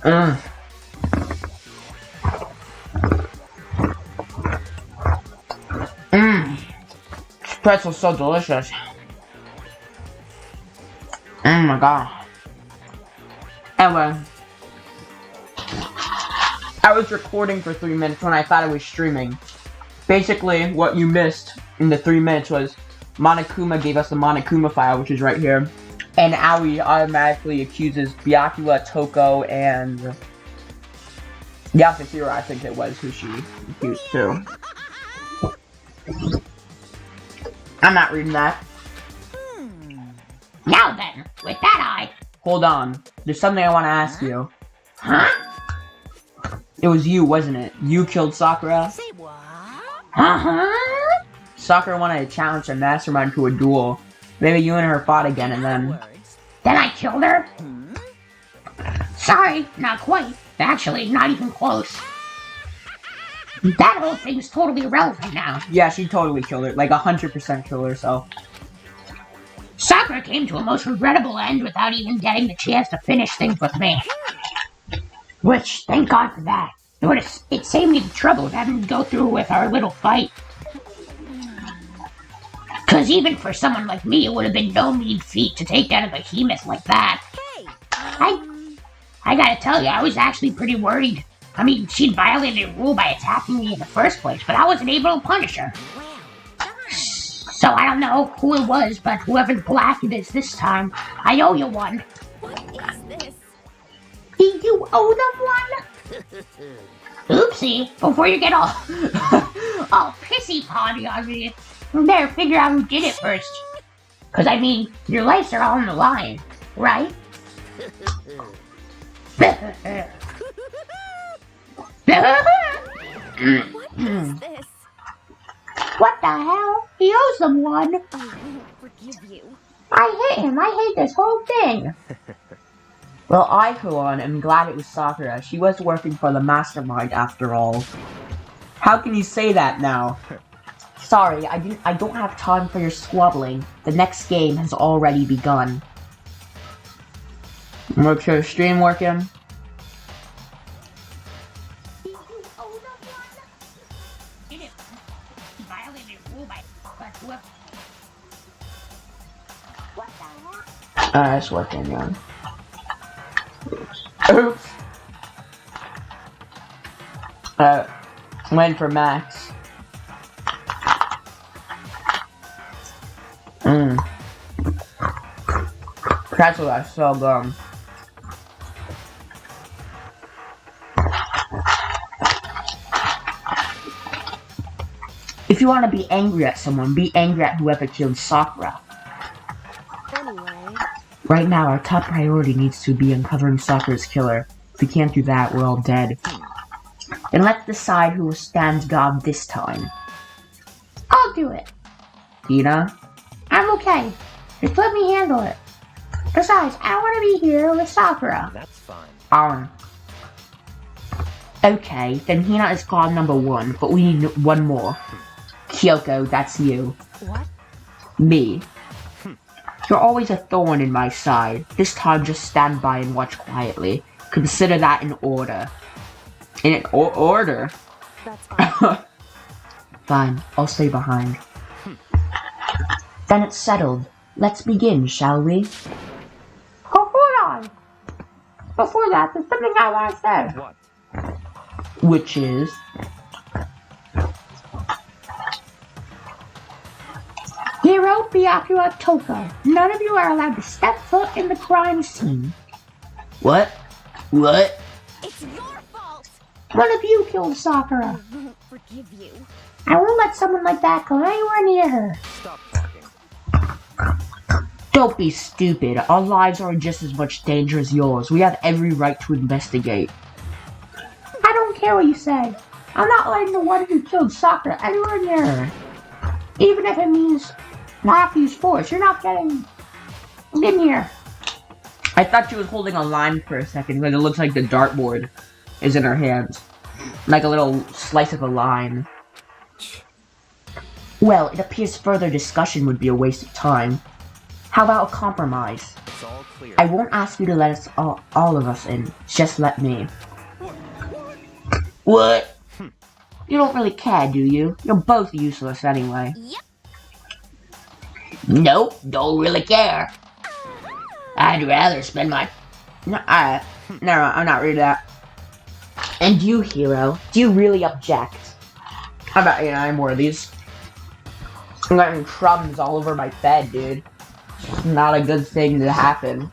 Mmm. Mmm. This pretzel's so delicious. Oh my god. Anyway. I was recording for 3 minutes when I thought I was streaming. Basically, what you missed in the 3 minutes was Monokuma gave us the Monokuma file, which is right here. And Aoi automatically accuses Byakuya, Toko, and Yasukira, I think it was, who she accused too. I'm not reading that. Now then, with that eye. Hold on. There's something I want to ask you. Huh? It was you, wasn't it? You killed Sakura? Say what? Uh-huh. Sakura wanted to challenge a mastermind to a duel. Maybe you and her fought again and then... Then I killed her? Sorry, not quite. Actually, not even close. That whole thing's totally irrelevant now. Yeah, she totally killed her. Like 100% killed herself. Sakura came to a most regrettable end without even getting the chance to finish things with me. Which, thank God for that. It saved me the trouble of having to go through with our little fight. Cause even for someone like me, it would have been no mean feat to take down a behemoth like that. I gotta tell you, I was actually pretty worried. I mean, she'd violated a rule by attacking me in the first place, but I wasn't able to punish her. So I don't know who it was, but whoever the black it is this time, I owe you one. What is this? You owe them one? Oopsie, before you get all pissy-potty on me, you better figure out who did it first. Cause I mean, your lives are all on the line, right? What is this? What the hell? He owes them one. I won't forgive you. I hate him. I hate this whole thing. Well, I, for one, am glad it was Sakura. She was working for the mastermind after all. How can you say that now? Sorry, I don't have time for your squabbling. The next game has already begun. What's your stream working? It's working, man. Oops. Waiting for Max. Pretzel are so good. If you want to be angry at someone, be angry at whoever killed Sakura. Anyway. Right now, our top priority needs to be uncovering Sakura's killer. If we can't do that, we're all dead. Then let's decide who will stand guard this time. I'll do it. Hina? I'm okay. Just let me handle it. Besides, I want to be here with Sakura. That's fine. Okay, then Hina is guard number 1, but we need one more. Kyoko, that's you. What? Me. You're always a thorn in my side. This time, just stand by and watch quietly. Consider that an order. In an order? That's fine. Fine, I'll stay behind. Then it's settled. Let's begin, shall we? Oh, hold on. Before that, there's something I want to say. What? Which is... Hiro, Byakuya, Toko. None of you are allowed to step foot in the crime scene. What? What? It's your fault. One of you killed Sakura. I won't forgive you. I won't let someone like that go anywhere near her. Stop talking. Don't be stupid. Our lives are in just as much danger as yours. We have every right to investigate. I don't care what you say. I'm not letting the one who killed Sakura anywhere near her. Even if it means I have to use force, you're not getting in here. I thought she was holding a line for a second, because it looks like the dartboard is in her hands. Like a little slice of a line. Well, it appears further discussion would be a waste of time. How about a compromise? It's all clear. I won't ask you to let us all of us in. Just let me. What? You don't really care, do you? You're both useless anyway. Yep. Nope, don't really care. I'd rather spend my... No, I'm not reading that. And you, Hero, do you really object? How about, more of these? I'm getting crumbs all over my bed, dude. Not a good thing to happen.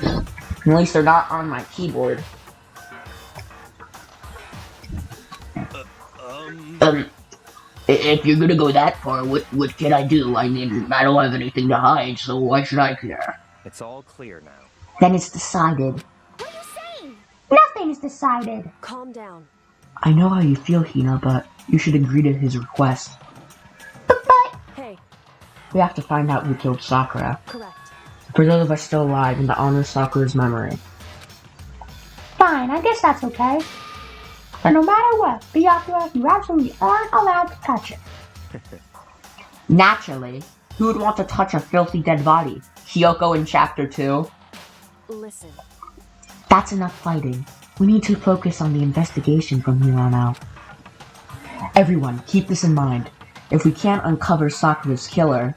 At least they're not on my keyboard. If you're gonna go that far, what can I do? I mean, I don't have anything to hide, so why should I care? It's all clear now. Then it's decided. What are you saying? Nothing's decided. Calm down. I know how you feel, Hina, but you should agree to his request. Hey, We have to find out who killed Sakura. correct. For those of us still alive and to honor Sakura's memory. Fine, I guess that's okay. But no matter what, be up to us, you absolutely aren't allowed to touch it. Naturally, who would want to touch a filthy dead body? Kyoko in Chapter 2? Listen, That's enough fighting. We need to focus on the investigation from here on out. Everyone, keep this in mind. If we can't uncover Sakura's killer,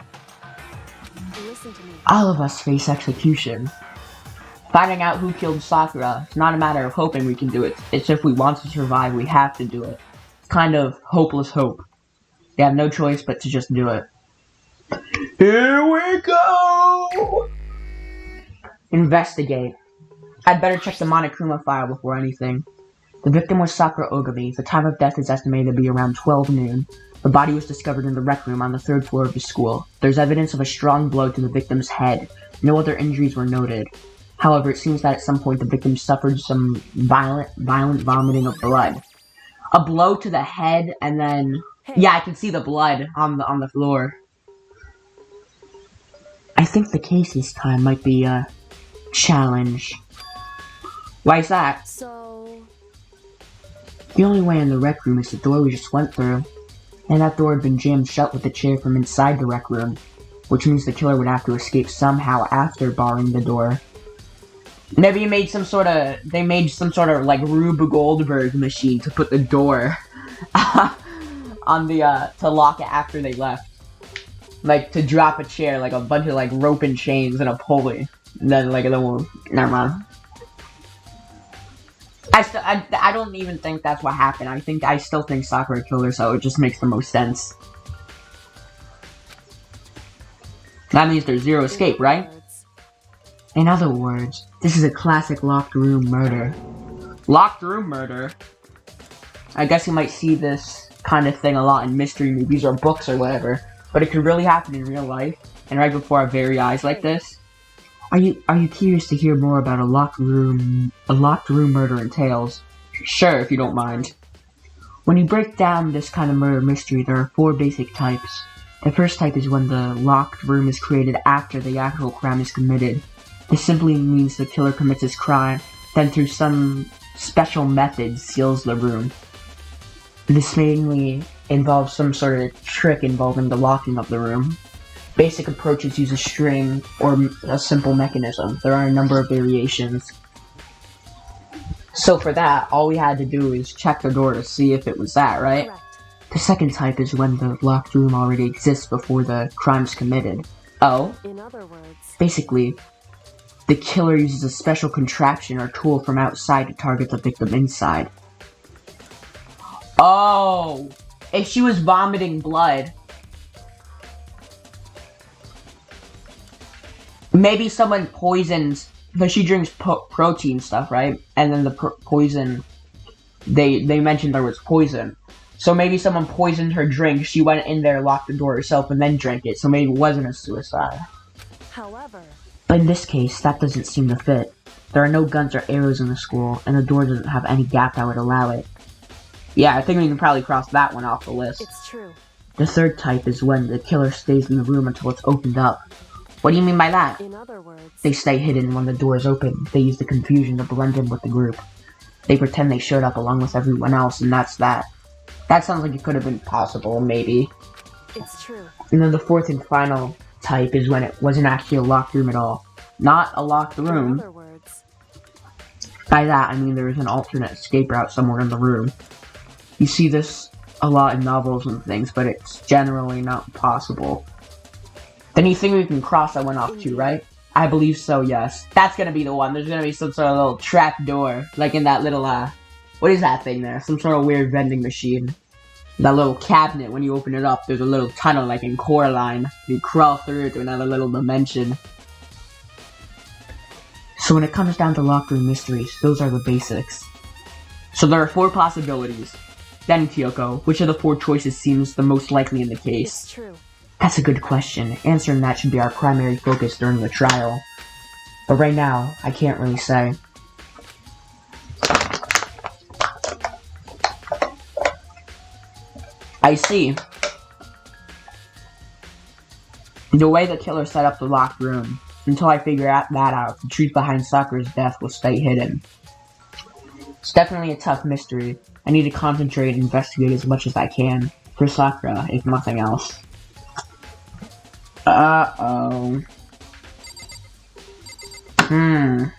listen to me. all of us face execution. Finding out who killed Sakura is not a matter of hoping we can do it. It's if we want to survive, we have to do it. It's kind of hopeless hope. We have no choice but to just do it. Here we go! Investigate. I'd better check the Monokuma file before anything. The victim was Sakura Ogami. The time of death is estimated to be around 12 noon. The body was discovered in the rec room on the 3rd floor of the school. There's evidence of a strong blow to the victim's head. No other injuries were noted. However, it seems that at some point the victim suffered some violent vomiting of blood. A blow to the head, and then... Yeah, I can see the blood on the floor. I think the case this time might be a challenge. Why is that? So, The only way in the rec room is the door we just went through. And that door had been jammed shut with the chair from inside the rec room. Which means the killer would have to escape somehow after barring the door. Maybe they made some sort of like Rube Goldberg machine to put the door on the to lock it after they left. Like to drop a chair, like a bunch of like rope and chains and a pulley. And then like never mind. I don't even think that's what happened. I still think Sakura killed her, so it just makes the most sense. That means there's zero escape, right? In other words, this is a classic locked room murder. Locked room murder? I guess you might see this kind of thing a lot in mystery movies or books or whatever, but it could really happen in real life, and right before our very eyes like this. Are you curious to hear more about a locked room murder entails? Sure, if you don't mind. When you break down this kind of murder mystery, there are 4 basic types. The first type is when the locked room is created after the actual crime is committed. This simply means the killer commits his crime, then through some special method seals the room. This mainly involves some sort of trick involving the locking of the room. Basic approaches use a string or a simple mechanism. There are a number of variations. So for that, all we had to do is check the door to see if it was that, right? correct. The second type is when the locked room already exists before the crime's committed. Oh? In other words, Basically, the killer uses a special contraption or tool from outside to target the victim inside. Oh! If she was vomiting blood, maybe someone poisons, because she drinks protein stuff, right? And then the poison, they mentioned there was poison. So maybe someone poisoned her drink, she went in there, locked the door herself, and then drank it, so maybe it wasn't a suicide. however, But in this case, that doesn't seem to fit. There are no guns or arrows in the school, and the door doesn't have any gap that would allow it. Yeah, I think we can probably cross that one off the list. it's true. The third type is when the killer stays in the room until it's opened up. What do you mean by that? In other words, They stay hidden when the door is open. They use the confusion to blend in with the group. They pretend they showed up along with everyone else, and that's that. That sounds like it could have been possible, maybe. It's true. And then the fourth and final type is when it wasn't actually a locked room at all. Not a locked In room. other words, By that, I mean there is an alternate escape route somewhere in the room. You see this a lot in novels and things, but it's generally not possible. Then you think we can cross that one off too, right? I believe so, yes. That's gonna be the one. There's gonna be some sort of little trap door, like in that little, what is that thing there? Some sort of weird vending machine. That little cabinet, when you open it up, there's a little tunnel, like in Coraline. You crawl through it to another little dimension. So when it comes down to locker room mysteries, those are the basics. So there are 4 possibilities. Then, Kyoko, which of the 4 choices seems the most likely in the case? it's true. That's a good question. Answering that should be our primary focus during the trial. But right now, I can't really say. I see. The way the killer set up the locked room, until I figure that out, the truth behind Sakura's death will stay hidden. It's definitely a tough mystery. I need to concentrate and investigate as much as I can for Sakura, if nothing else. Uh-oh. Oh,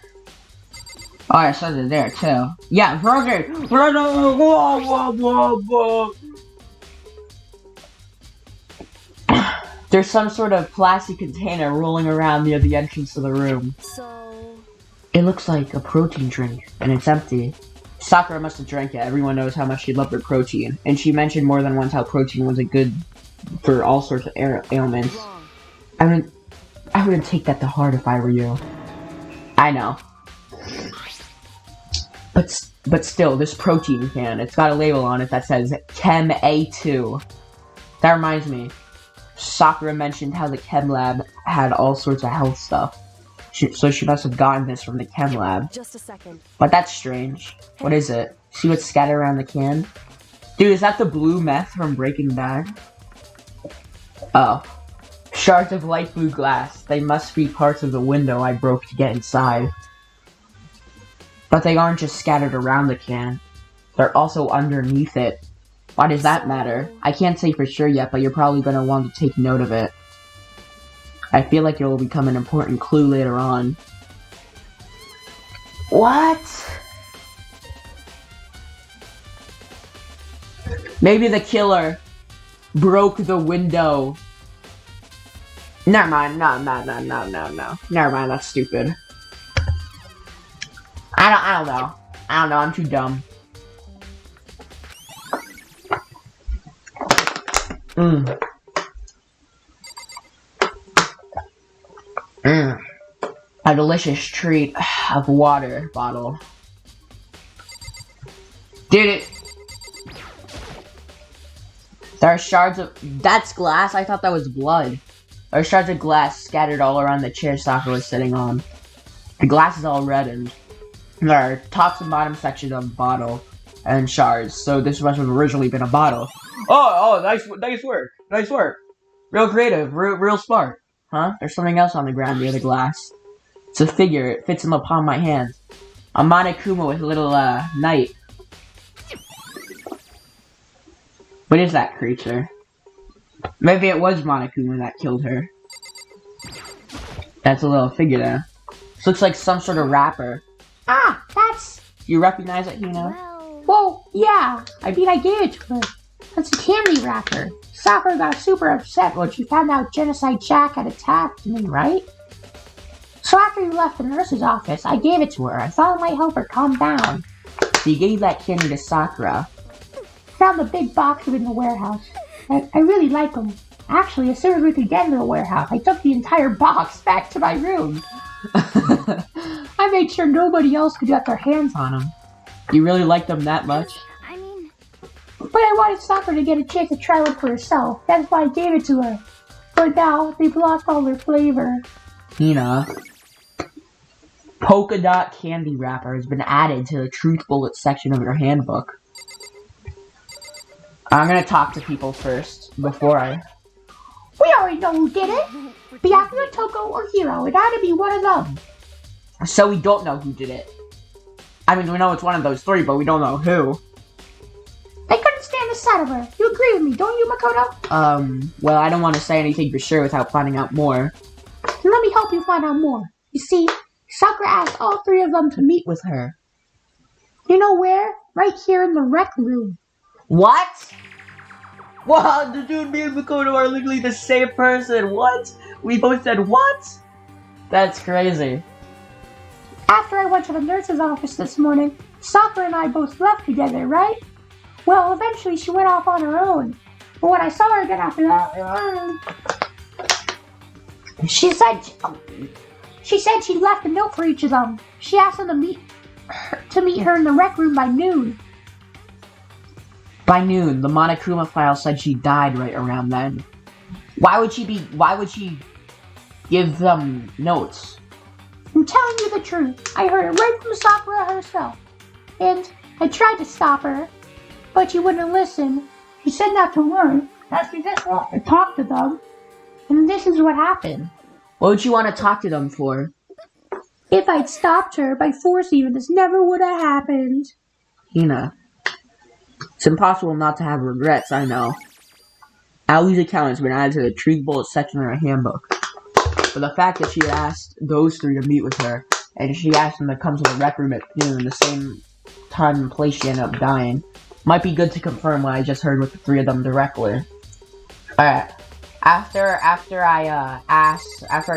I said it there, too. Yeah, Roger! Whoa. There's some sort of plastic container rolling around near the entrance to the room. So, It looks like a protein drink, and it's empty. Sakura must have drank it. Everyone knows how much she loved her protein, and she mentioned more than once how protein was a good for all sorts of ailments. wrong. I wouldn't take that to heart if I were you. I know. But still, this protein can, it's got a label on it that says Chem A2. That reminds me, Sakura mentioned how the Chem Lab had all sorts of health stuff. So she must have gotten this from the Chem Lab. Just a second. But that's strange. What is it? See what's scattered around the can? Dude, is that the blue meth from Breaking Bad? Oh. Shards of light blue glass. They must be parts of the window I broke to get inside. But they aren't just scattered around the can. They're also underneath it. Why does that matter? I can't say for sure yet, but you're probably going to want to take note of it. I feel like it will become an important clue later on. What? Maybe the killer broke the window. Never mind, no. Never mind, that's stupid. I don't know. I'm too dumb. A delicious treat of water bottle. Did it? There are shards of... That's glass? I thought that was blood. There are shards of glass scattered all around the chair Sakura was sitting on. The glass is all reddened. There are tops and bottom sections of the bottle and shards, so this must have originally been a bottle. Oh, nice work. Real creative, real smart. Huh? There's something else on the ground near the glass. It's a figure. It fits in the palm of my hand. A Monokuma with a little, knight. What is that creature? Maybe it was Monokuma that killed her. That's a little figure there. This looks like some sort of wrapper. Ah, that's... You recognize it, Hino? Well, yeah. I mean, I gave it to her. That's a candy wrapper. Sakura got super upset when she found out Genocide Jack had attacked me, right? So after you left the nurse's office, I gave it to her. I thought it might help her calm down. So you gave that candy to Sakura. Found the big boxes in the warehouse. I really like them. Actually, as soon as we could get into the warehouse, I took the entire box back to my room. I made sure nobody else could get their hands on them. You really like them that much? I mean, But I wanted Sakura to get a chance to try one for herself. That's why I gave it to her. But now, they've lost all their flavor. Hina. Polka dot candy wrapper has been added to the truth bullet section of your handbook. I'm gonna talk to people first, before I... We already know who did it. Byakuya, Toko, or Hiro. It had to be one of them. So we don't know who did it. I mean, we know it's one of those 3, but we don't know who. They couldn't stand the said of her. You agree with me, don't you, Makoto? Well, I don't want to say anything for sure without finding out more. Let me help you find out more. You see, Sakura asked all three of them to meet with her. You know where? Right here in the rec room. What? Wow, the dude, me and Makoto are literally the same person. What? We both said what? That's crazy. After I went to the nurse's office this morning, Sakura and I both left together, right? Well, eventually she went off on her own. But when I saw her again after that, she said she left a note for each of them. She asked them to meet her in the rec room by noon. By noon, the Monokuma file said she died right around then. Why would she give them notes? I'm telling you the truth. I heard it right from Sakura herself. And I tried to stop her, but she wouldn't listen. She said not to worry, that she just wanted to talk to them. And this is what happened. What would you want to talk to them for? If I'd stopped her by force even, this never would have happened. Hina. It's impossible not to have regrets, I know. Ali's account has been added to the Truth Bullet section of her handbook. But the fact that she asked those three to meet with her, and she asked them to come to the rec room at noon, the same time and place she ended up dying, might be good to confirm what I just heard with the three of them directly. Alright. After I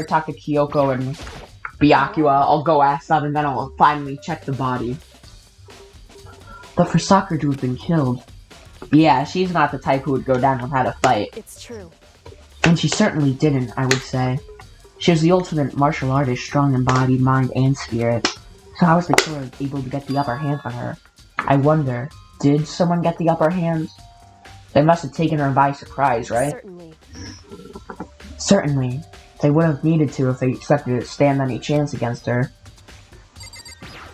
talk to Kyoko and Byakuya, I'll go ask them, and then I'll finally check the body. But for Sakura to have been killed, yeah, she's not the type who would go down without a fight. It's true. And she certainly didn't, I would say. She was the ultimate martial artist, strong in body, mind, and spirit. So how was the killer able to get the upper hand on her? I wonder, did someone get the upper hand? They must have taken her by surprise, right? Certainly. Certainly. They would have needed to if they expected to stand any chance against her.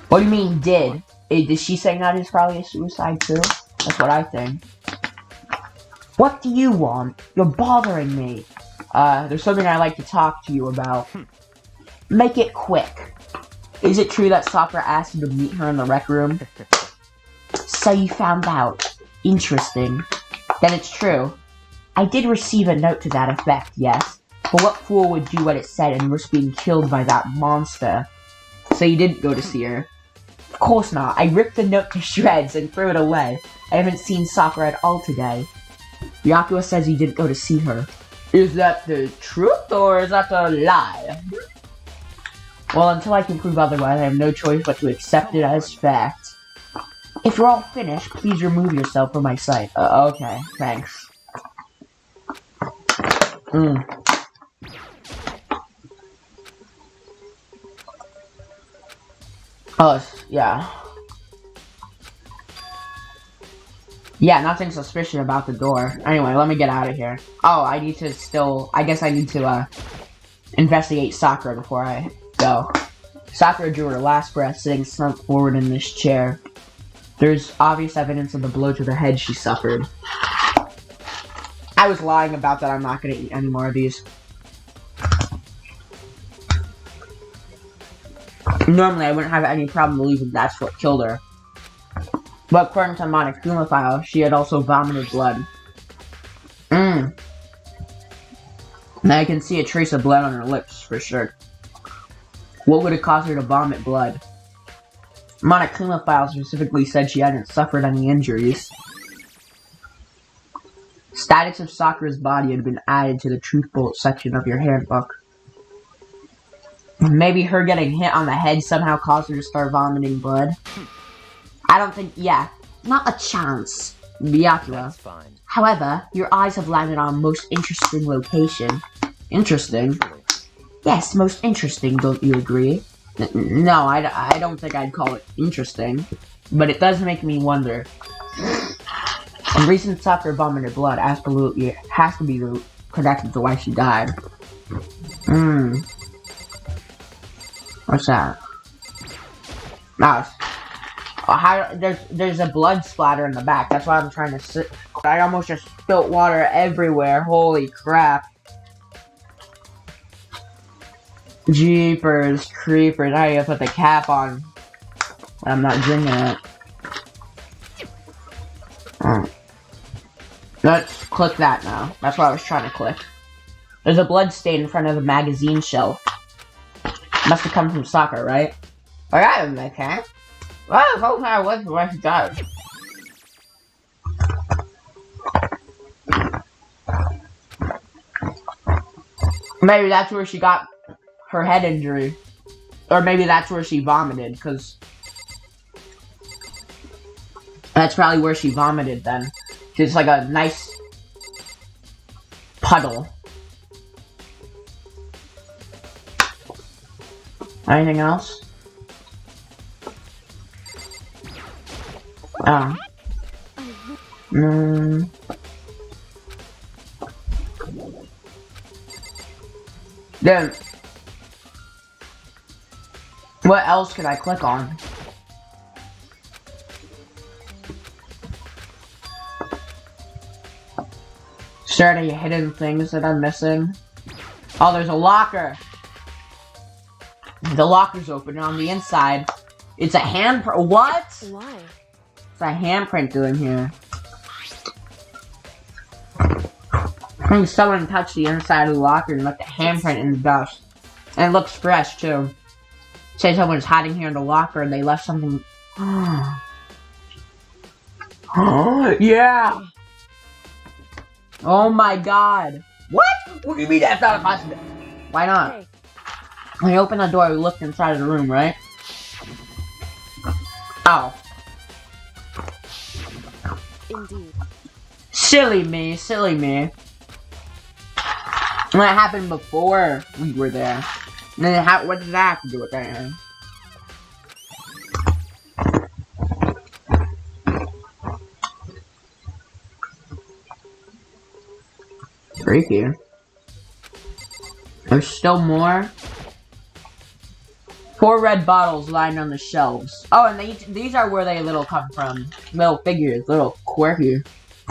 What do you mean, did? Is she saying that is probably a suicide too? That's what I think. What do you want? You're bothering me. There's something I'd like to talk to you about. Make it quick. Is it true that Sakura asked you to meet her in the rec room? So you found out. Interesting. Then it's true. I did receive a note to that effect, yes. But what fool would do what it said and risk being killed by that monster? So you didn't go to see her? Of course not. I ripped the note to shreds and threw it away. I haven't seen Sakura at all today. Byakuya says you didn't go to see her. Is that the truth or is that a lie? Well, until I can prove otherwise, I have no choice but to accept it as fact. If you're all finished, please remove yourself from my sight. Okay, thanks. Oh, yeah. Yeah, nothing suspicious about the door. Anyway, let me get out of here. Oh, I guess I need to, investigate Sakura before I go. Sakura drew her last breath, sitting slumped forward in this chair. There's obvious evidence of the blow to the head she suffered. I was lying about that. I'm not gonna eat any more of these. Normally, I wouldn't have any problem believing that's what killed her. But according to Monokuma file, she had also vomited blood. Now I can see a trace of blood on her lips, for sure. What would have caused her to vomit blood? Monokuma file specifically said she hadn't suffered any injuries. Status of Sakura's body had been added to the Truth Bullet section of your handbook. Maybe her getting hit on the head somehow caused her to start vomiting blood. I don't think, yeah, not a chance. Byakuya. That's fine. However, your eyes have landed on a most interesting location. Interesting? Truly. Yes, most interesting, don't you agree? No, I don't think I'd call it interesting. But it does make me wonder. The reason Sakura vomited blood absolutely has to be connected to why she died. What's that? There's a blood splatter in the back. That's why I'm trying to sit. I almost just spilt water everywhere. Holy crap. Jeepers creepers. I gotta put the cap on. I'm not drinking it. Let's click that now. That's what I was trying to click. There's a blood stain in front of the magazine shelf. Must have come from soccer, right? Alright, okay. Well, the whole time was what she does. Maybe that's where she got her head injury. Or maybe that's where she vomited, because that's probably where she vomited then. It's like a nice puddle. Anything else? Oh. Then, what else can I click on? Is there any hidden things that I'm missing? Oh, there's a locker. The locker's open, and on the inside, it's a handprint. What? Why? It's a handprint doing here. I think someone touched the inside of the locker and left a handprint in the dust. And it looks fresh, too. Say someone's hiding here in the locker and they left something. Yeah! Oh my god. What? What do you mean that's not a possibility? Why not? Hey, When you open the door, we looked inside of the room, right? Oh. indeed. Silly me, silly me. That happened before we were there. And then what does that have to do with anything? Freaky. There's still more. 4 red bottles lined on the shelves. Oh, and these are where they little come from. Little figures, little quirky,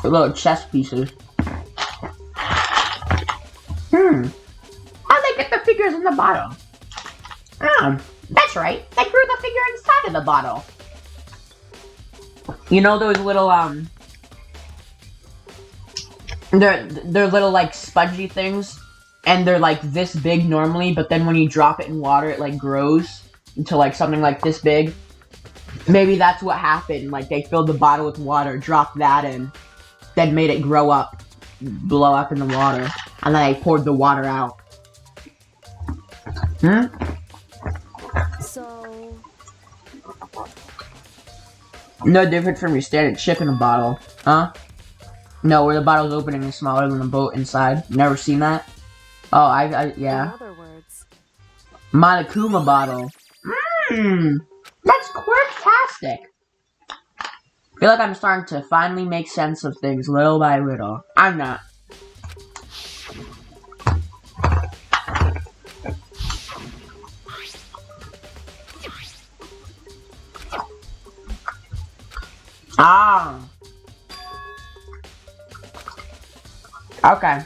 little chess pieces. How'd they get the figures in the bottle? That's right. They grew the figure inside of the bottle. You know those little they're little like spongy things, and they're like this big normally, but then when you drop it in water, it like grows into like something like this big. Maybe that's what happened. Like they filled the bottle with water, dropped that in, then made it grow up, blow up in the water, and then they poured the water out. So, No different from your standard chip in a bottle, huh? No, where the bottle's opening is smaller than the boat inside. Never seen that? Oh, yeah. in other words, Monokuma bottle. That's quirktastic. I feel like I'm starting to finally make sense of things little by little. I'm not. Ah. Okay.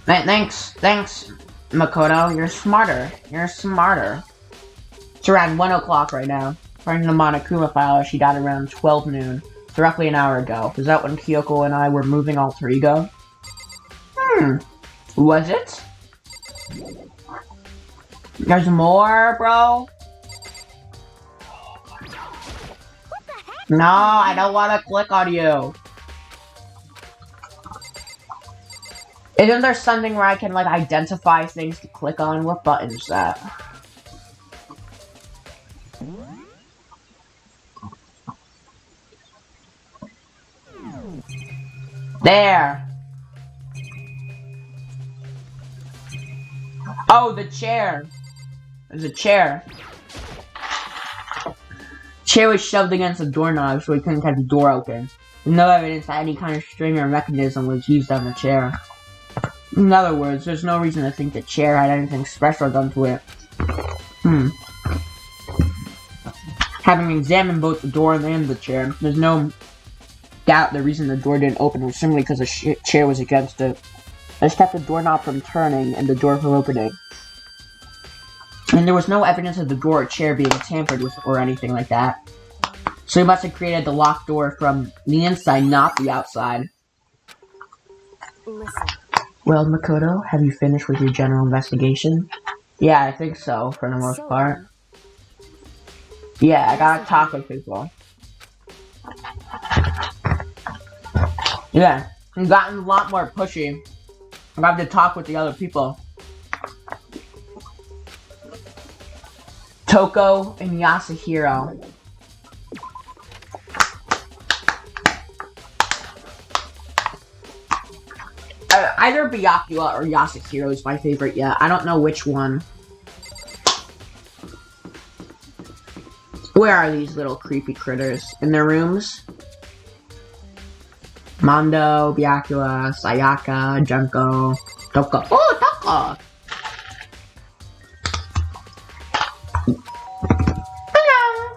Thanks, Makoto. You're smarter. It's around 1 o'clock right now. According to the Monokuma file, she died around 12 noon. So roughly an hour ago. Was that when Kyoko and I were moving alter ego? Was it? There's more, bro? No, I don't want to click on you. Isn't there something where I can, like, identify things to click on? What button is that? There! Oh, the chair! There's a chair. Chair was shoved against the doorknob so we couldn't get the door open. No evidence that any kind of string or mechanism was used on the chair. In other words, there's no reason to think the chair had anything special done to it. Having examined both the door and the chair, there's no doubt the reason the door didn't open was simply because the chair was against it. It kept the doorknob from turning and the door from opening. And there was no evidence of the door or chair being tampered with or anything like that. So he must have created the locked door from the inside, not the outside. Listen. Well, Makoto, have you finished with your general investigation? Yeah, I think so, for the most So, part. Yeah, I gotta talk with people. Yeah, I've gotten a lot more pushy. I have to talk with the other people. Toko and Yasuhiro. Either Byakuya or Yasuhiro is my favorite yet. I don't know which one. Where are these little creepy critters? In their rooms? Mondo, Byakuya, Sayaka, Junko, Toko. Oh, Toko! Hello!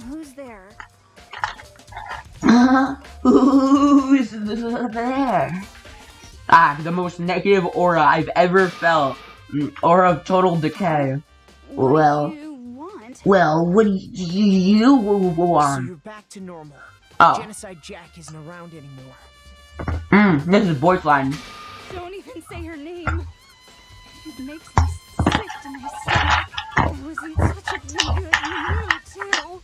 Who's there? Who's there? Ah, the most negative aura I've ever felt. Aura of total decay. What do you want? Well, what do you So want? you're back to normal. Oh, Genocide Jack isn't around anymore. this is voice line. Don't even say her name. It makes me sick to my stomach. I was in such a good mood, too.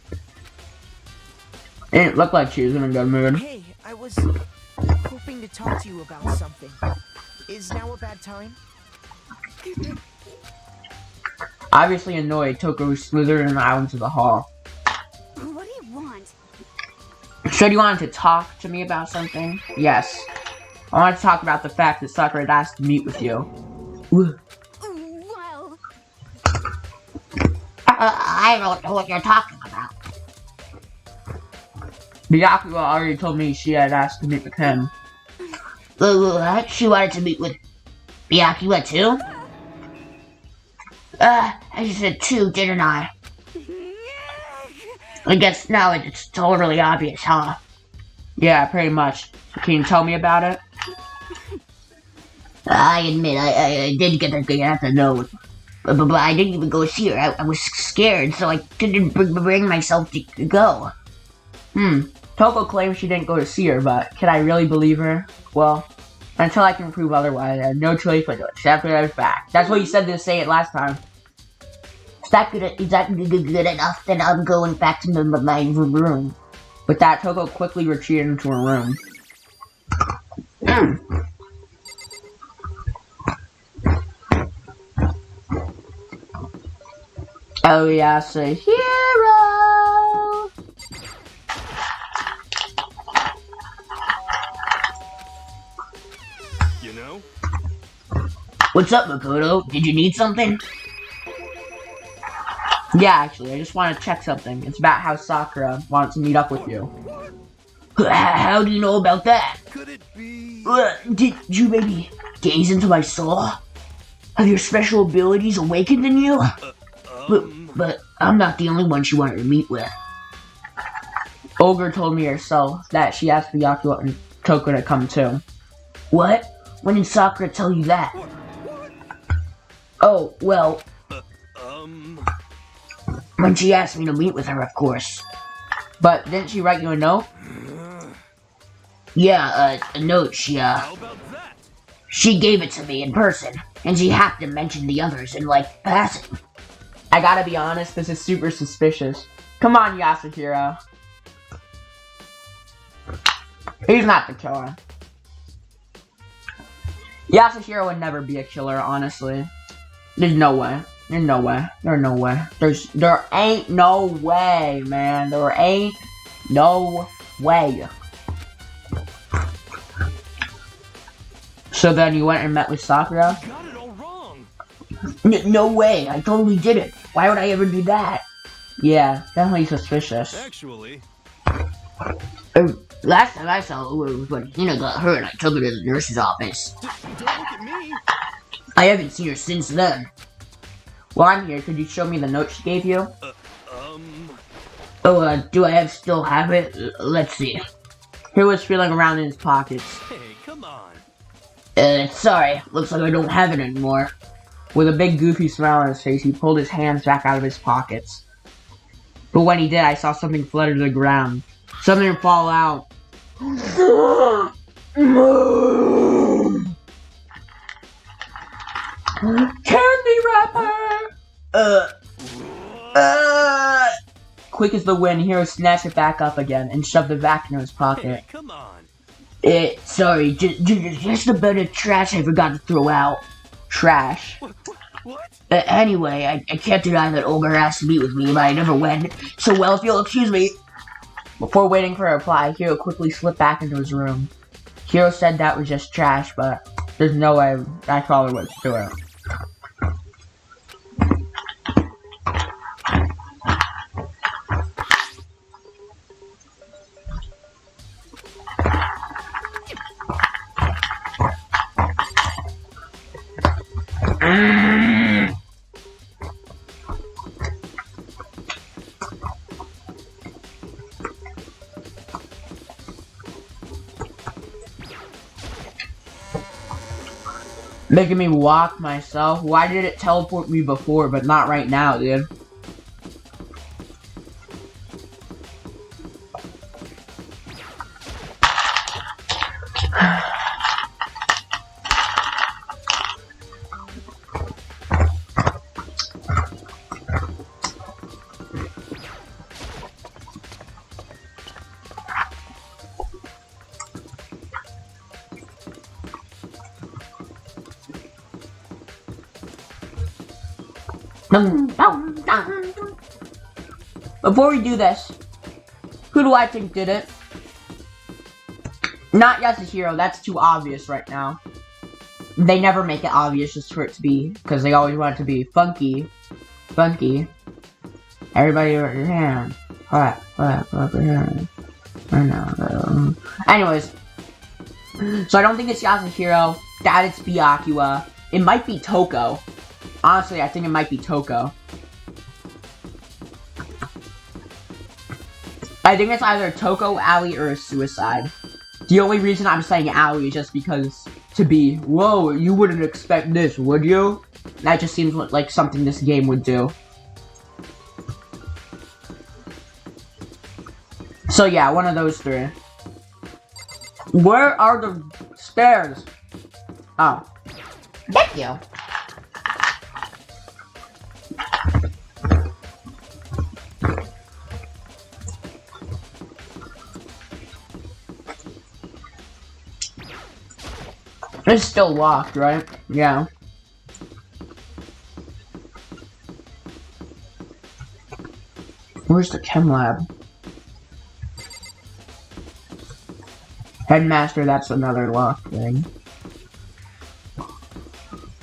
It didn't look like she was in a good mood. Hey, I was hoping to talk to you about something. Is now a bad time? Obviously annoyed, Toko slithered out into the hall. What do you want? Said you wanted to talk to me about something? Yes. I want to talk about the fact that Sakura had asked to meet with you. Well, I don't know what you're talking about. Byakuya already told me she had asked to meet with him. What? She wanted to meet with Byakuya too? I just said two, didn't I? I guess now it's totally obvious, huh? Yeah, pretty much. Can you tell me about it? I admit, I did get the note. But I didn't even go see her. I was scared, so I couldn't bring myself to go. Toko claims she didn't go to see her, but can I really believe her? Well, until I can prove otherwise, I have no choice but to accept it as fact. That's what you said to say it last time. Is that good enough? Then I'm going back to my room. With that, Toko quickly retreated into her room. Oh yeah, say hero. You know? What's up, Makoto? Did you need something? Yeah, actually, I just want to check something. It's about how Sakura wants to meet up with you. How do you know about that? Could it be? Did you maybe gaze into my soul? Have your special abilities awakened in you? But I'm not the only one she wanted to meet with. Ogre told me herself that she asked Byakuya and Toko to come too. What? When did Sakura tell you that? Oh, well, when she asked me to meet with her, of course. But didn't she write you a note? Yeah, a note, How about that? she gave it to me in person, and she happened to mention the others in, like, passing. I gotta be honest, this is super suspicious. Come on, Yasuhiro. He's not the killer. Yasuhiro would never be a killer, honestly. There's no way. There's no way. There's no way. There ain't no way, man. There ain't no way. So then you went and met with Sakura? You got it all wrong. No way, I totally did it. Why would I ever do that? Yeah, definitely suspicious. Actually, Last time I saw her was when Hina got hurt and I took her to the nurse's office. don't look at me. I haven't seen her since then. While I'm here, could you show me the note she gave you? Oh, do I still have it? Let's see. He was feeling around in his pockets. Hey, come on. Sorry, looks like I don't have it anymore. With a big goofy smile on his face, he pulled his hands back out of his pockets. But when he did, I saw something flutter to the ground. Something fall out. Candy wrapper! Quick as the wind, Hero snatched it back up again and shoved it back into his pocket. Hey, come on. Sorry, just a bit of trash I forgot to throw out. Trash. What? Anyway, I can't deny that Olga asked to meet with me, but I never went. So, well, if you'll excuse me. Before waiting for a reply, Hero quickly slipped back into his room. Hero said that was just trash, but there's no way I probably would do it. Making me walk myself? Why did it teleport me before, but not right now, dude? Before we do this, who do I think did it? Not Yasuhiro, that's too obvious right now. They never make it obvious just for it to be, because they always want it to be funky. Funky. Everybody over your hand. What over here? Anyways. So I don't think it's Yasuhiro. That it's Byakuya. It might be Toko. Honestly, I think it might be Toko. I think it's either Toko, Ali, or a suicide. The only reason I'm saying Ali is just because to be, whoa, you wouldn't expect this, would you? That just seems like something this game would do. So yeah, one of those three. Where are the stairs? Oh. Thank you. It's still locked, right? Yeah. Where's the chem lab? Headmaster, that's another locked thing.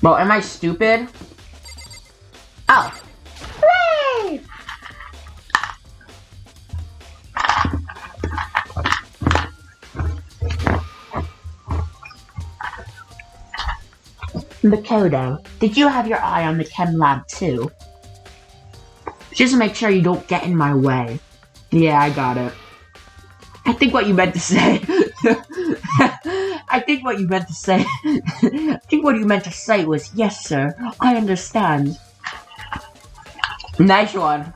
Well, am I stupid? Oh. Hooray! Makoto, did you have your eye on the chem lab too? Just to make sure you don't get in my way. Yeah, I got it. I think what you meant to say. I think what you meant to say. I think what you meant to say was, yes, sir. I understand. Nice one.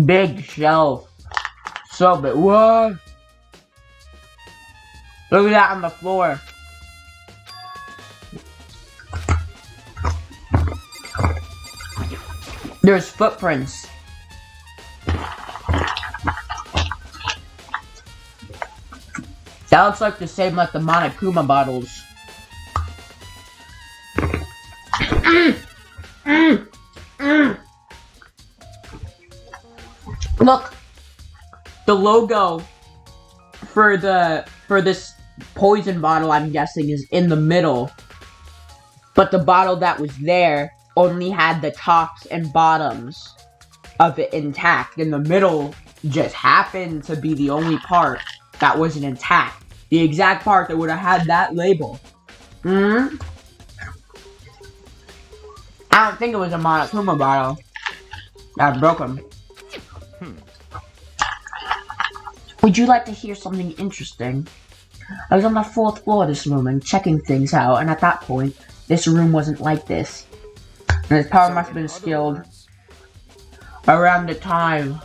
Big shelf. So big. What? Look at that on the floor. There's footprints. That looks like the same like the Monokuma bottles. Look, the logo for this poison bottle, I'm guessing, is in the middle, but the bottle that was there only had the tops and bottoms of it intact, and the middle just happened to be the only part that wasn't intact. The exact part that would have had that label. I don't think it was a Monokuma bottle. That broke them. Would you like to hear something interesting? I was on the 4th floor this morning, checking things out, and at that point, this room wasn't like this. And its power must have been skilled around the time.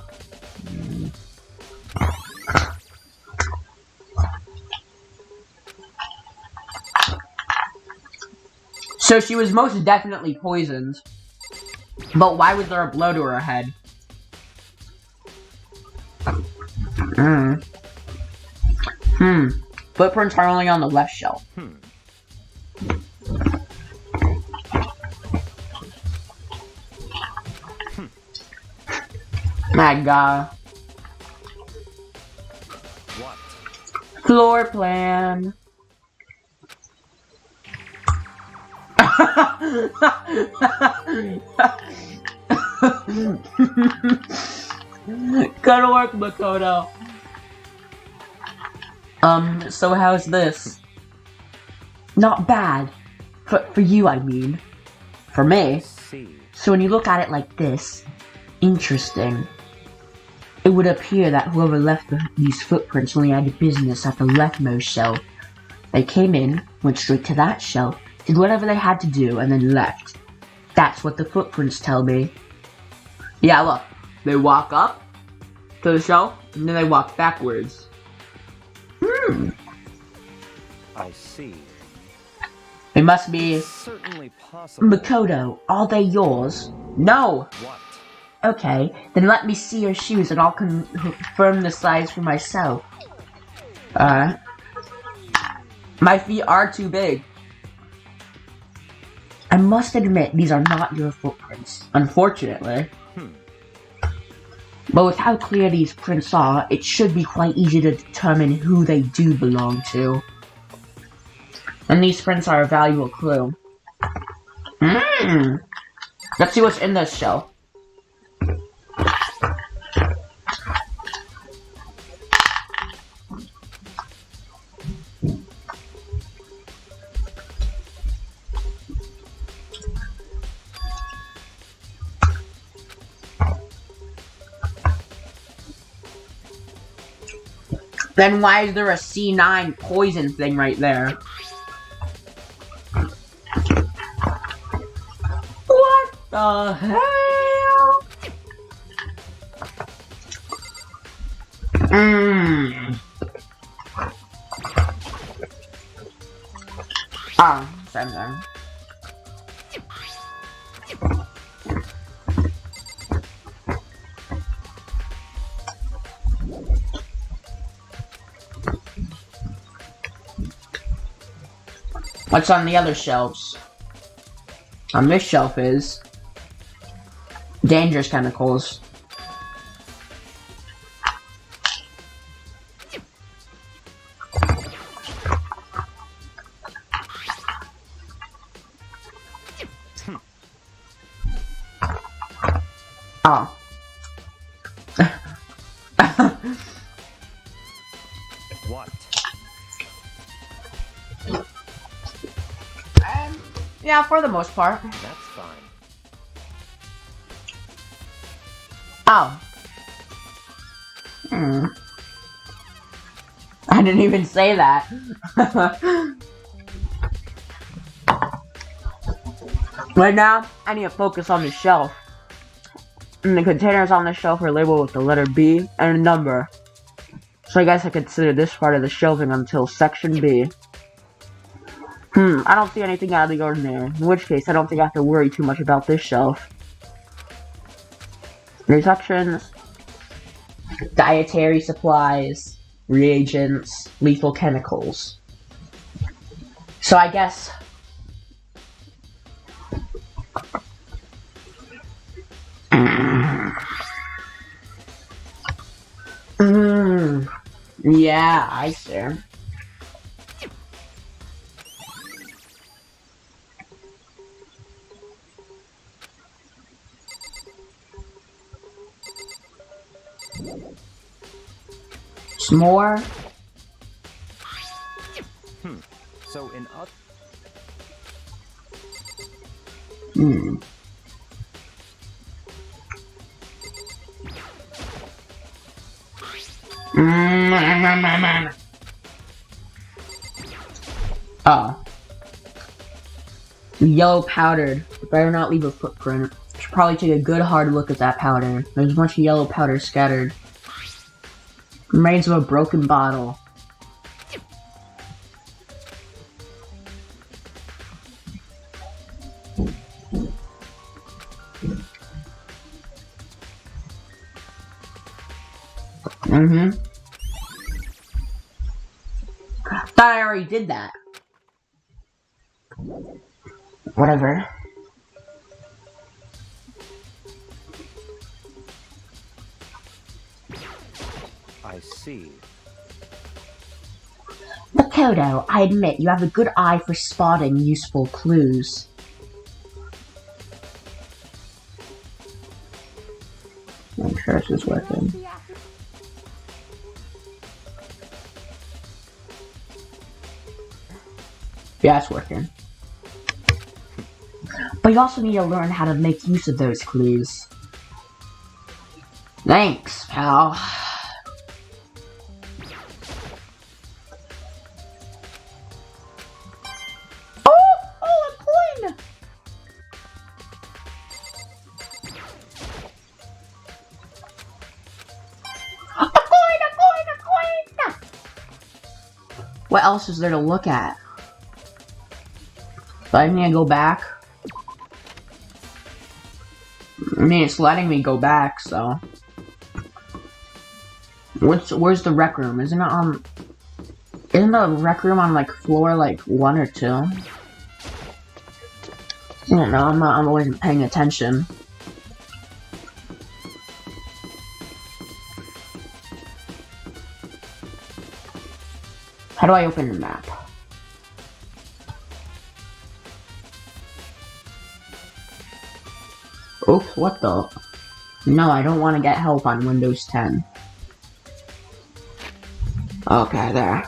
So she was most definitely poisoned. But why was there a blow to her head? Footprints are only on the left shelf. My god. What? Floor plan. Good work, Makoto. So how's this? Not bad. For you, I mean. For me. See. So when you look at it like this, interesting. It would appear that whoever left these footprints only had business at the leftmost shelf. They came in, went straight to that shelf, did whatever they had to do, and then left. That's what the footprints tell me. Yeah, look. They walk up to the shelf, and then they walk backwards. I see. It must be... Certainly possible. Makoto, are they yours? No! What? Okay, then let me see your shoes and I'll confirm the size for myself. My feet are too big. I must admit, these are not your footprints, unfortunately. But with how clear these prints are, it should be quite easy to determine who they do belong to. And these prints are a valuable clue. Let's see what's in this shelf. Then why is there a C9 poison thing right there? What the hell? Oh, same thing. What's on the other shelves? On this shelf is dangerous chemicals. Oh. What? Yeah, for the most part. That's fine. Oh. I didn't even say that. Right now, I need to focus on the shelf. And the containers on the shelf are labeled with the letter B and a number. So I guess I consider this part of the shelving until section B. I don't see anything out of the ordinary, in which case I don't think I have to worry too much about this shelf. Reductions, dietary supplies, reagents, lethal chemicals. So I guess... yeah, I see. Some more. So in up. Oh. Yellow powdered. Better not leave a footprint. Should probably take a good hard look at that powder. There's a bunch of yellow powder scattered. Remains of a broken bottle. Thought I already did that. Whatever. I see. Makoto, I admit you have a good eye for spotting useful clues. I'm sure this is working. Yeah, it's working. But you also need to learn how to make use of those clues. Thanks, pal. Oh, a coin! A coin! What else is there to look at? So I need to go back. I mean, it's letting me go back, so. Where's the rec room? Isn't the rec room on like floor like 1 or 2? I don't know, I wasn't paying attention. How do I open the map? Oops, what the? No, I don't want to get help on Windows 10. Okay, there.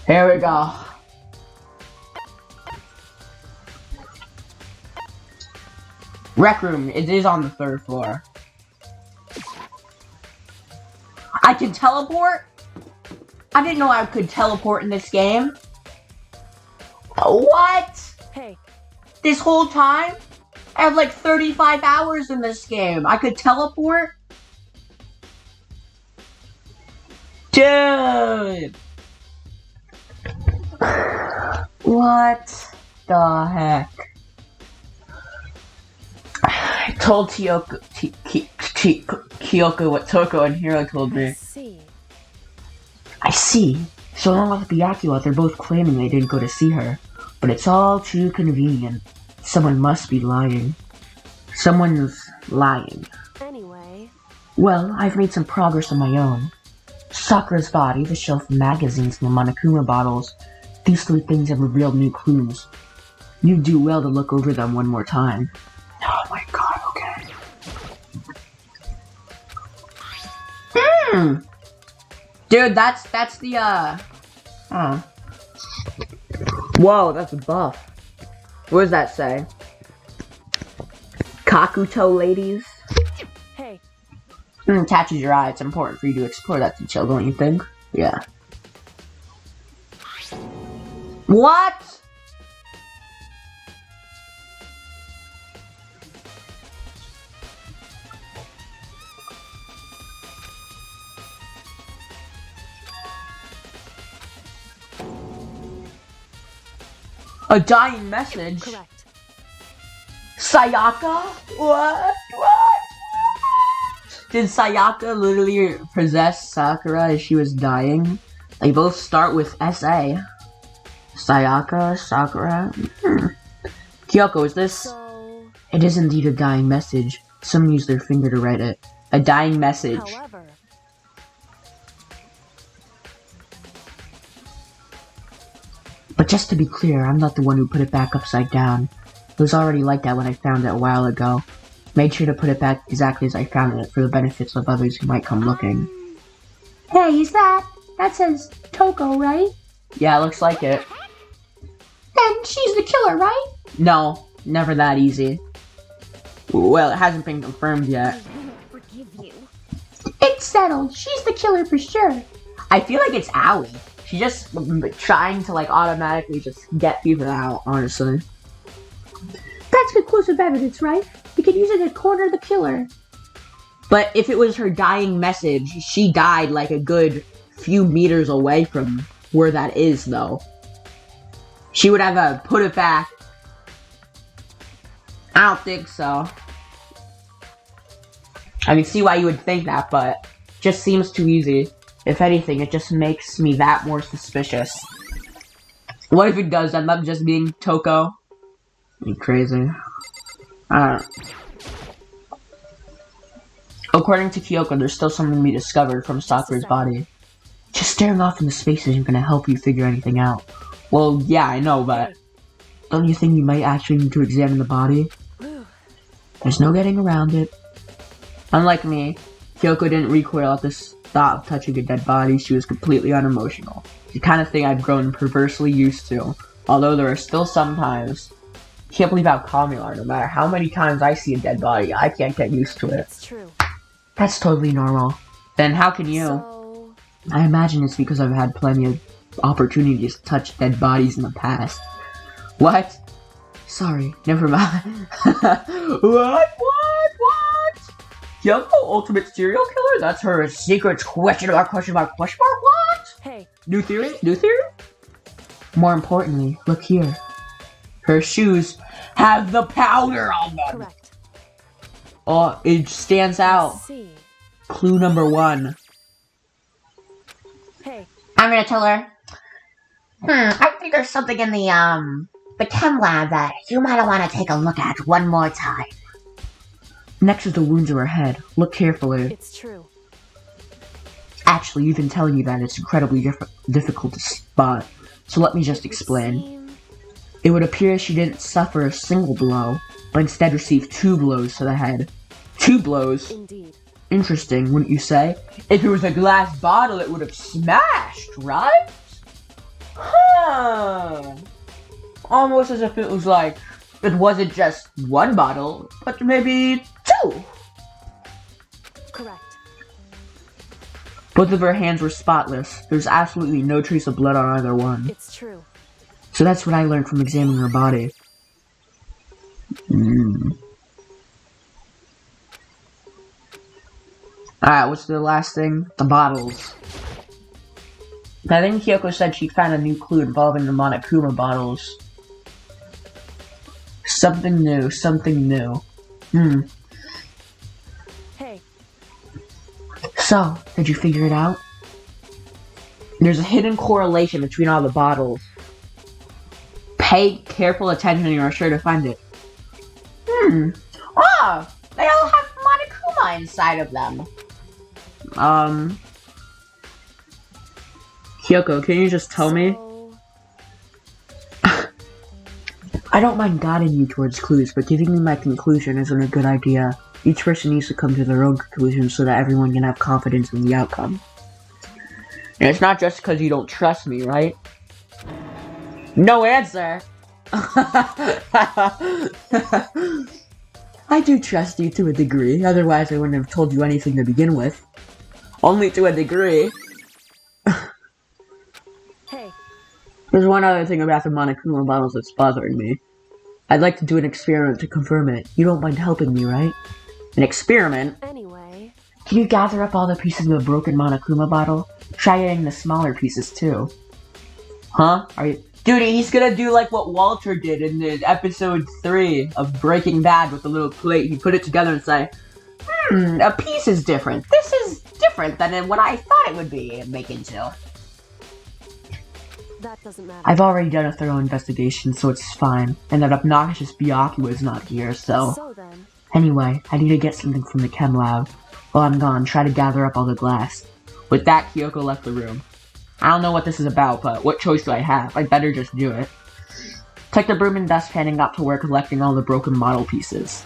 Here we go. Rec room, it is on the 3rd floor. I can teleport? I didn't know I could teleport in this game. What? Hey. This whole time? I have like 35 hours in this game. I could teleport? Dude! What the heck? I told Kyoko what Toko and Hiro told me. I see. So long with Byakuya, they're both claiming they didn't go to see her. But it's all too convenient. Someone must be lying. Someone's lying. Anyway. Well, I've made some progress on my own. Sakura's body, the shelf of magazines, and the Monokuma bottles. These 3 things have revealed new clues. You'd do well to look over them one more time. Oh my god, okay. Dude, that's the, oh. Whoa, that's a buff. What does that say? Kakuto ladies? Hey. Catches your eye. It's important for you to explore that detail, don't you think? Yeah. What? A dying message? Correct. Sayaka? What? Did Sayaka literally possess Sakura as she was dying? They both start with S.A. Sayaka, Sakura. Kyoko, is this? So... It is indeed a dying message. Someone used their finger to write it. A dying message. However... But just to be clear, I'm not the one who put it back upside down. It was already like that when I found it a while ago. Made sure to put it back exactly as I found it for the benefits of others who might come looking. Hey, is that says Toko, right? Yeah, looks like it. Then she's the killer, right? No, never that easy. Well, it hasn't been confirmed yet. I won't forgive you. It's settled. She's the killer for sure. I feel like it's Allie. She's just trying to like automatically just get people out, honestly. That's conclusive evidence, right? We can use it to corner the killer. But if it was her dying message, she died like a good few meters away from where that is, though. She would have put it back. I don't think so. I can see why you would think that, but it just seems too easy. If anything, it just makes me that more suspicious. What if it does end up just being Toko? You crazy. According to Kyoko, there's still something to be discovered from Sakura's body. Just staring off into space isn't gonna help you figure anything out. Well, yeah, I know, but don't you think you might actually need to examine the body? There's no getting around it. Unlike me, Kyoko didn't recoil at this thought of touching a dead body. She was completely unemotional. The kind of thing I've grown perversely used to. Although there are still some times. Can't believe how calm you are. No matter how many times I see a dead body, I can't get used to it. It's true. That's totally normal. Then how can you? So, I imagine it's because I've had plenty of opportunities to touch dead bodies in the past. What? Sorry, never mind. What? Kyoko, ultimate serial killer? That's her secret question mark? What? hey, New theory? More importantly, look here. Her shoes have the powder on them. correct. Oh, it stands out. Let's see. Clue number 1. Hey, I'm gonna tell her. I think there's something in the chem lab that you might want to take a look at one more time. Next to the wounds of her head, look carefully. it's true. Actually, you've been telling me that it's incredibly difficult to spot, so let me just explain. Seem- It would appear she didn't suffer a single blow, but instead received 2 blows to the head. 2 blows? Indeed. Interesting, wouldn't you say? If it was a glass bottle, it would have smashed, right? Huh. Almost as if it was like, it wasn't just 1 bottle, but maybe 2. Correct. Both of her hands were spotless. There's absolutely no trace of blood on either one. It's true. So that's what I learned from examining her body. Alright, what's the last thing? The bottles. I think Kyoko said she found a new clue involving the Monokuma bottles. Something new. Hey, So, did you figure it out? There's a hidden correlation between all the bottles. Pay careful attention and you're sure to find it. Oh, they all have Monokuma inside of them. Kyoko, can you just tell me? so- I don't mind guiding you towards clues, but giving me my conclusion isn't a good idea. Each person needs to come to their own conclusion so that everyone can have confidence in the outcome. And it's not just because you don't trust me, right? No answer! I do trust you to a degree, otherwise I wouldn't have told you anything to begin with. Only to a degree. Hey, There's one other thing about the Monokuma bottles that's bothering me. I'd like to do an experiment to confirm it. You don't mind helping me, right? An experiment? anyway, Can you gather up all the pieces of the broken Monokuma bottle? Try getting the smaller pieces too. Huh? Are you... Dude, he's gonna do like what Walter did in the episode 3 of Breaking Bad with the little plate. He put it together and say, a piece is different. This is different than what I thought it would be make into. that doesn't matter. I've already done a thorough investigation, so it's fine. And that obnoxious Byakuya is not here, so... So then, Anyway, I need to get something from the chem lab. While I'm gone, try to gather up all the glass. With that, Kyoko left the room. I don't know what this is about, but what choice do I have? I'd better just do it. Took the broom and dustpan and got to work collecting all the broken model pieces.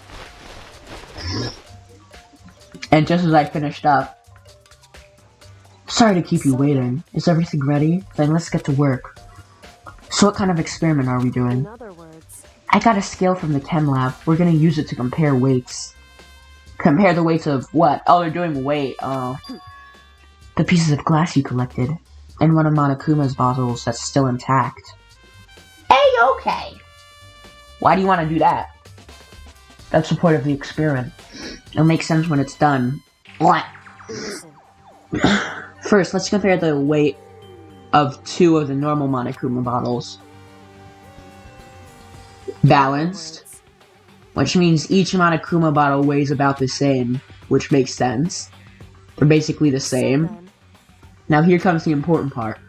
And just as I finished up... Sorry to keep you waiting. Is everything ready? Then let's get to work. So what kind of experiment are we doing? in other words, I got a scale from the chem lab. We're gonna use it to compare weights. Compare the weights of what? Oh, they're doing weight. The the pieces of glass you collected, and one of Monokuma's bottles that's still intact. A-okay. Why do you want to do that? That's the point of the experiment. It'll make sense when it's done. What? Listen, First, let's compare the weight of 2 of the normal Monokuma bottles. Balanced, which means each Monokuma bottle weighs about the same, which makes sense. They're basically the same. then. Now here comes the important part.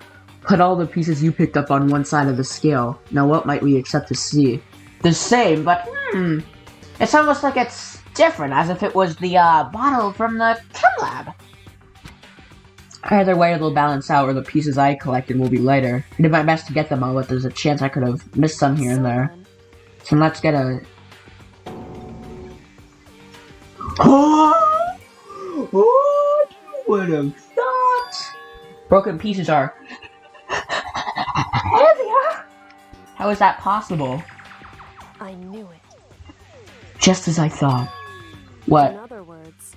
Put all the pieces you picked up on one side of the scale. Now what might we expect to see? The same, but it's almost like it's different, as if it was the bottle from the chem lab. Either way, it'll balance out, or the pieces I collected will be lighter. I did my best to get them all, but there's a chance I could have missed some here and there. then. So let's get a... What would have thought? Broken pieces are... heavier! How is that possible? I knew it. Just as I thought. What? In other words,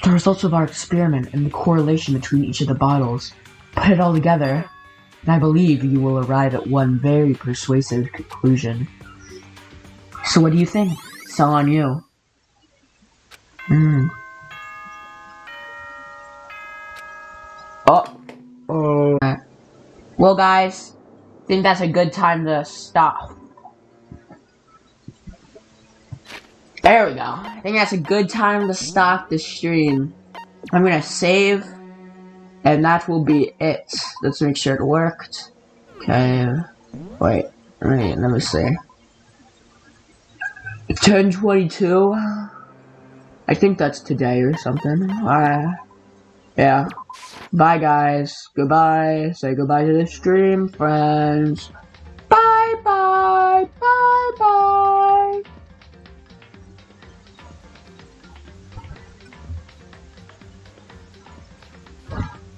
The results of our experiment and the correlation between each of the bottles. Put it all together, and I believe you will arrive at one very persuasive conclusion. So what do you think? It's all on you. Oh. Well, guys, I think that's a good time to stop. There we go. I think that's a good time to stop the stream. I'm gonna save, and that will be it. Let's make sure it worked. Okay. Wait, let me see. 10:22. I think that's today or something. Yeah. Bye, guys. Goodbye. Say goodbye to the stream, friends.